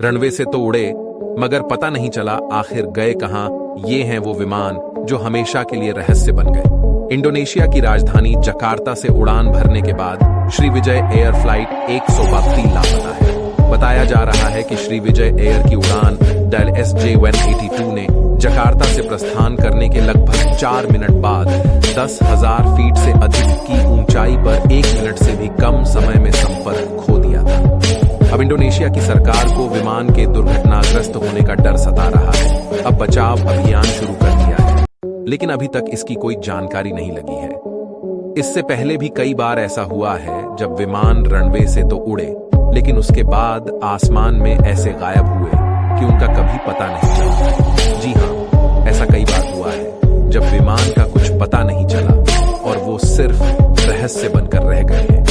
Runway से तो उड़े, मगर पता नहीं चला आखिर गए कहां। ये हैं वो विमान जो हमेशा के लिए रहस्य बन गए। इंडोनेशिया की राजधानी जकार्ता से उड़ान भरने के बाद श्रीविजय एयर फ्लाइट 132 लापता है। बताया जा रहा है कि श्रीविजय एयर की उड़ान डेल SJ-182 ने जकार्ता से प्रस्थान करने के लगभग 4 मिनट बाद 10,000 फीट से अधिक की ऊंचाई पर 1 मिनट से भी कम समय में संपर्क खो दिया था। अब इंडोनेशिया की सरकार को विमान के दुर्घटनाग्रस्त होने का डर सता रहा है। अब बचाव अभियान शुरू कर दिया है, लेकिन अभी तक इसकी कोई जानकारी नहीं लगी है। इससे पहले भी कई बार ऐसा हुआ है जब विमान रनवे से तो उड़े, लेकिन उसके बाद आसमान में ऐसे गायब हुए कि उनका कभी पता नहीं चला। जी हाँ, ऐसा कई बार हुआ है जब विमान का कुछ पता नहीं चला और वो सिर्फ रहस्य बनकर रह गए हैं।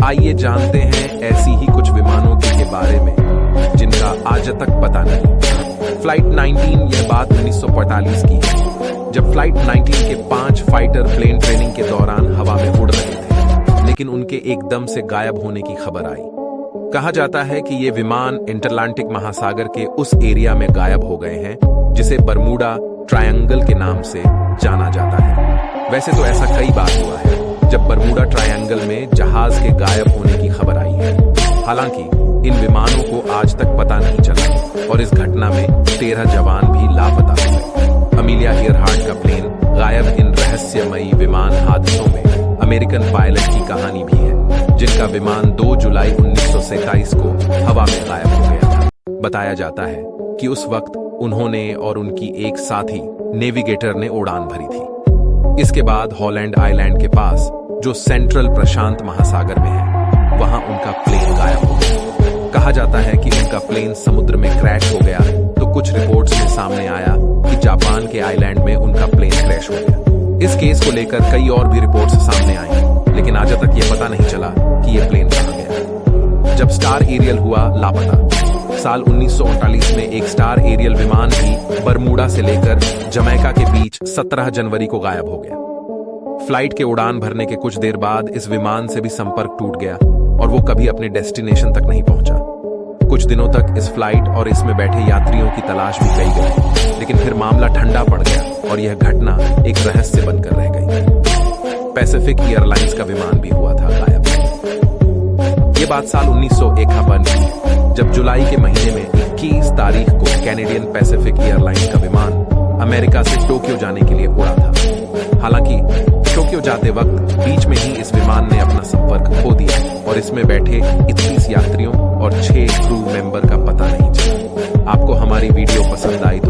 आइए जानते हैं ऐसी ही कुछ विमानों के बारे में जिनका आज तक पता नहीं। फ्लाइट 19, यह बात 1945 की है, जब फ्लाइट 19 के 5 फाइटर प्लेन ट्रेनिंग के दौरान हवा में उड़ रहे थे, लेकिन उनके एकदम से गायब होने की खबर आई। कहा जाता है कि ये विमान इंटरलांटिक महासागर के उस एरिया में गायब हो गए हैं जिसे बरमूडा ट्रायंगल के नाम से जाना जाता है। वैसे तो ऐसा कई बार हुआ है जब बरमूडा ट्रायंगल में जहाज के गायब होने की खबर आई है। हालांकि इन विमानों को आज तक पता नहीं चला और इस घटना में 13 जवान भी लापता हुए। अमीलिया ईयरहार्ट का प्लेन गायब इन रहस्यमयी विमान हादसों में अमेरिकन पायलट की कहानी भी है, जिनका विमान 2 जुलाई 1927 को हवा में गायब हो गया था। बताया जाता है कि उस वक्त उन्होंने और उनकी एक साथी नेविगेटर ने उड़ान भरी थी। इसके बाद हॉलैंड आइलैंड के पास, जो सेंट्रल प्रशांत महासागर में है, वहां उनका प्लेन गायब हो गया। कहा जाता है कि उनका प्लेन समुद्र में क्रैश हो गया, तो कुछ रिपोर्ट्स में सामने आया कि जापान के आइलैंड में उनका प्लेन क्रैश हो गया। इस केस को लेकर कई और भी रिपोर्ट्स सामने आई, लेकिन आज तक ये पता नहीं चला कि ये प्लेन कहां गया। जब स्टार एरियल हुआ लापता, साल 1939 में एक स्टार एरियल विमान भी बरमूडा से लेकर जमैका के बीच 17 जनवरी को गायब हो गया। फ्लाइट के उड़ान भरने के कुछ देर बाद इस विमान से भी संपर्क टूट गया और वो कभी अपने डेस्टिनेशन तक नहीं पहुंचा। कुछ दिनों तक इस फ्लाइट और इसमें बैठे यात्रियों की तलाश भी की गई, लेकिन फिर मामला ठंडा पड़ गया और यह घटना एक रहस्य बनकर रह गई। पैसिफिक एयरलाइंस का विमान भी हुआ था गायब। ये बात साल 1951 की है, जब जुलाई के महीने में 21 तारीख को कैनेडियन पैसिफिक एयरलाइंस का विमान अमेरिका से टोक्यो जाने के लिए उड़ा था। हालांकि टोक्यो जाते वक्त बीच में ही इस विमान ने अपना संपर्क खो दिया और इसमें बैठे 21 यात्रियों और 6 क्रू मेंबर का पता नहीं चला। आपको हमारी वीडियो पसंद आई तो